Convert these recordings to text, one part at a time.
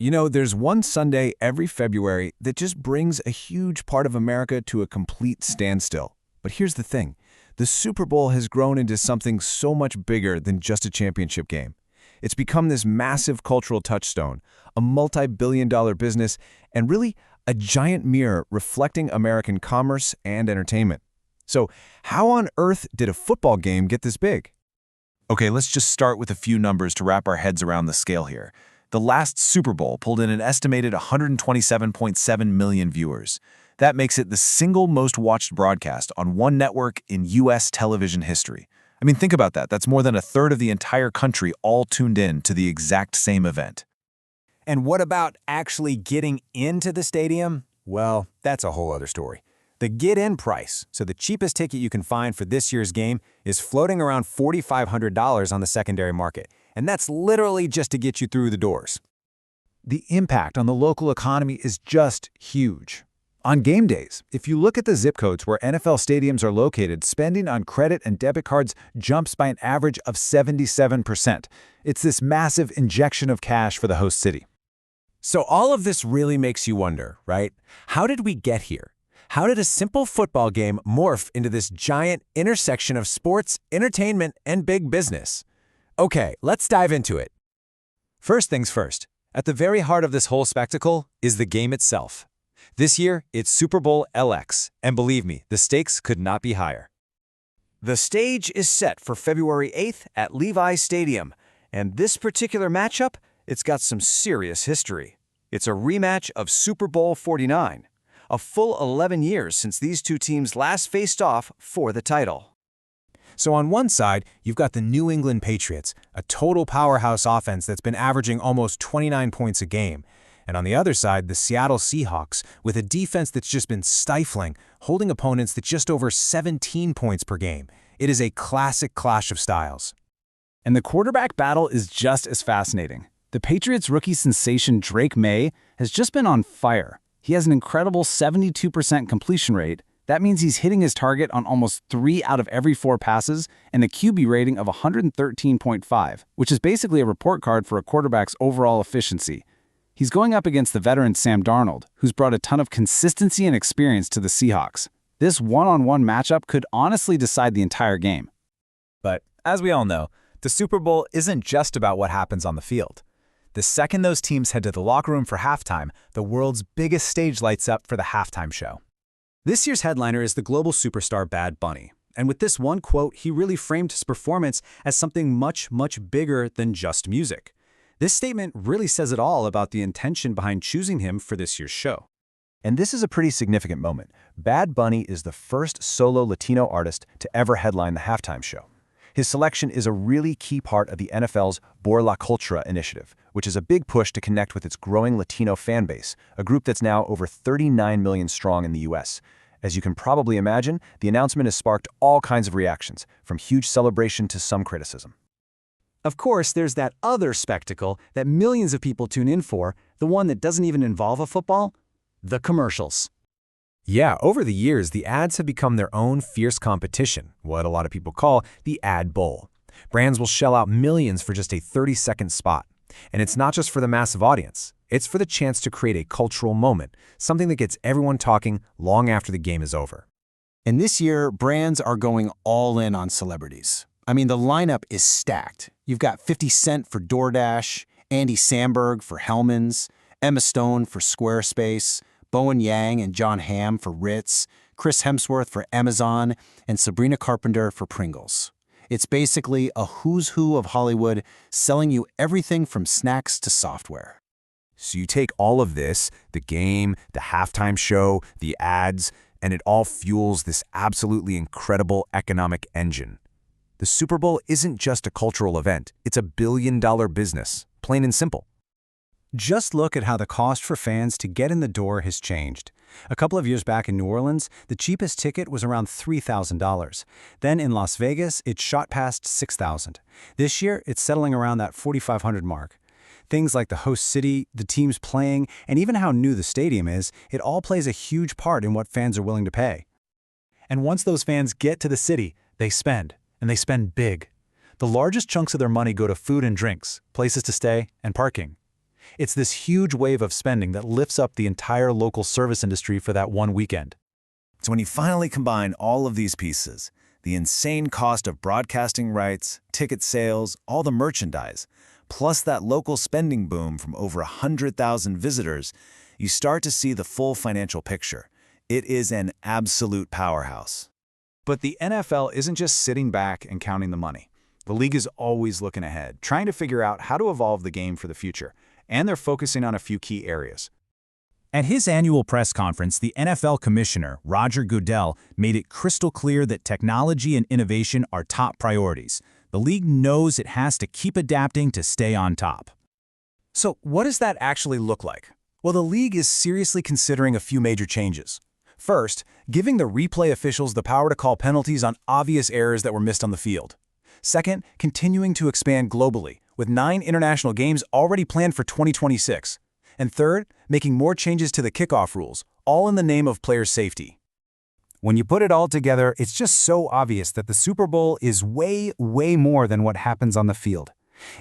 You know, there's one Sunday every February that just brings a huge part of America to a complete standstill. But here's the thing. The Super Bowl has grown into something so much bigger than just a championship game. It's become this massive cultural touchstone, a multi-billion-dollar business, and really a giant mirror reflecting American commerce and entertainment. So, how on earth did a football game get this big? Okay, let's just start with a few numbers to wrap our heads around the scale here. The last Super Bowl pulled in an estimated 127.7 million viewers. That makes it the single most watched broadcast on one network in U.S. television history. I mean, think about that. That's more than a third of the entire country all tuned in to the exact same event. And what about actually getting into the stadium? Well, that's a whole other story. The get-in price, so the cheapest ticket you can find for this year's game, is floating around $4,500 on the secondary market. And that's literally just to get you through the doors. The impact on the local economy is just huge. On game days, if you look at the zip codes where NFL stadiums are located, spending on credit and debit cards jumps by an average of 77%. It's this massive injection of cash for the host city. So all of this really makes you wonder, right? How did we get here? How did a simple football game morph into this giant intersection of sports, entertainment, and big business? Okay, let's dive into it. First things first, at the very heart of this whole spectacle is the game itself. This year, it's Super Bowl LX, and believe me, the stakes could not be higher. The stage is set for February 8th at Levi's Stadium, and this particular matchup, it's got some serious history. It's a rematch of Super Bowl 49, a full 11 years since these two teams last faced off for the title. So on one side, you've got the New England Patriots, a total powerhouse offense that's been averaging almost 29 points a game. And on the other side, the Seattle Seahawks, with a defense that's just been stifling, holding opponents to just over 17 points per game. It is a classic clash of styles. And the quarterback battle is just as fascinating. The Patriots rookie sensation Drake May has just been on fire. He has an incredible 72% completion rate. That means he's hitting his target on almost 3 out of every 4 passes and a QB rating of 113.5, which is basically a report card for a quarterback's overall efficiency. He's going up against the veteran Sam Darnold, who's brought a ton of consistency and experience to the Seahawks. This one-on-one matchup could honestly decide the entire game. But as we all know, the Super Bowl isn't just about what happens on the field. The second those teams head to the locker room for halftime, the world's biggest stage lights up for the halftime show. This year's headliner is the global superstar Bad Bunny. And with this one quote, he really framed his performance as something much, much bigger than just music. This statement really says it all about the intention behind choosing him for this year's show. And this is a pretty significant moment. Bad Bunny is the first solo Latino artist to ever headline the halftime show. His selection is a really key part of the NFL's Por la Cultura initiative, which is a big push to connect with its growing Latino fan base, a group that's now over 39 million strong in the U.S. As you can probably imagine, the announcement has sparked all kinds of reactions, from huge celebration to some criticism. Of course, there's that other spectacle that millions of people tune in for, the one that doesn't even involve a football: the commercials. Yeah, over the years, the ads have become their own fierce competition, what a lot of people call the ad bowl. Brands will shell out millions for just a 30-second spot. And it's not just for the massive audience. It's for the chance to create a cultural moment, something that gets everyone talking long after the game is over. And this year, brands are going all in on celebrities. I mean, the lineup is stacked. You've got 50 Cent for DoorDash, Andy Samberg for Hellmann's, Emma Stone for Squarespace, Bowen Yang and John Hamm for Ritz, Chris Hemsworth for Amazon, and Sabrina Carpenter for Pringles. It's basically a who's who of Hollywood, selling you everything from snacks to software. So you take all of this, the game, the halftime show, the ads, and it all fuels this absolutely incredible economic engine. The Super Bowl isn't just a cultural event, it's a billion-dollar business, plain and simple. Just look at how the cost for fans to get in the door has changed. A couple of years back in New Orleans, the cheapest ticket was around $3,000. Then in Las Vegas, it shot past $6,000. This year, it's settling around that $4,500 mark. Things like the host city, the teams playing, and even how new the stadium is, it all plays a huge part in what fans are willing to pay. And once those fans get to the city, they spend, and they spend big. The largest chunks of their money go to food and drinks, places to stay, and parking. It's this huge wave of spending that lifts up the entire local service industry for that one weekend. So when you finally combine all of these pieces, the insane cost of broadcasting rights, ticket sales, all the merchandise, plus that local spending boom from over 100,000 visitors, you start to see the full financial picture. It is an absolute powerhouse. But the NFL isn't just sitting back and counting the money. The league is always looking ahead, trying to figure out how to evolve the game for the future, and they're focusing on a few key areas. At his annual press conference, the NFL commissioner, Roger Goodell, made it crystal clear that technology and innovation are top priorities. The league knows it has to keep adapting to stay on top. So what does that actually look like? Well, the league is seriously considering a few major changes. First, giving the replay officials the power to call penalties on obvious errors that were missed on the field. Second, continuing to expand globally, with 9 international games already planned for 2026. And third, making more changes to the kickoff rules, all in the name of players' safety. When you put it all together, it's just so obvious that the Super Bowl is way, way more than what happens on the field.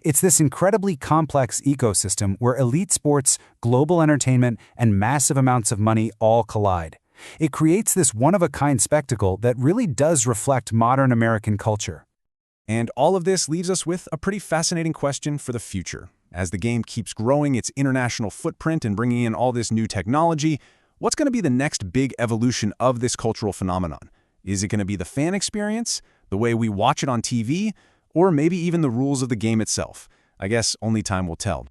It's this incredibly complex ecosystem where elite sports, global entertainment, and massive amounts of money all collide. It creates this one-of-a-kind spectacle that really does reflect modern American culture. And all of this leaves us with a pretty fascinating question for the future. As the game keeps growing its international footprint and bringing in all this new technology, what's going to be the next big evolution of this cultural phenomenon? Is it going to be the fan experience, the way we watch it on TV, or maybe even the rules of the game itself? I guess only time will tell.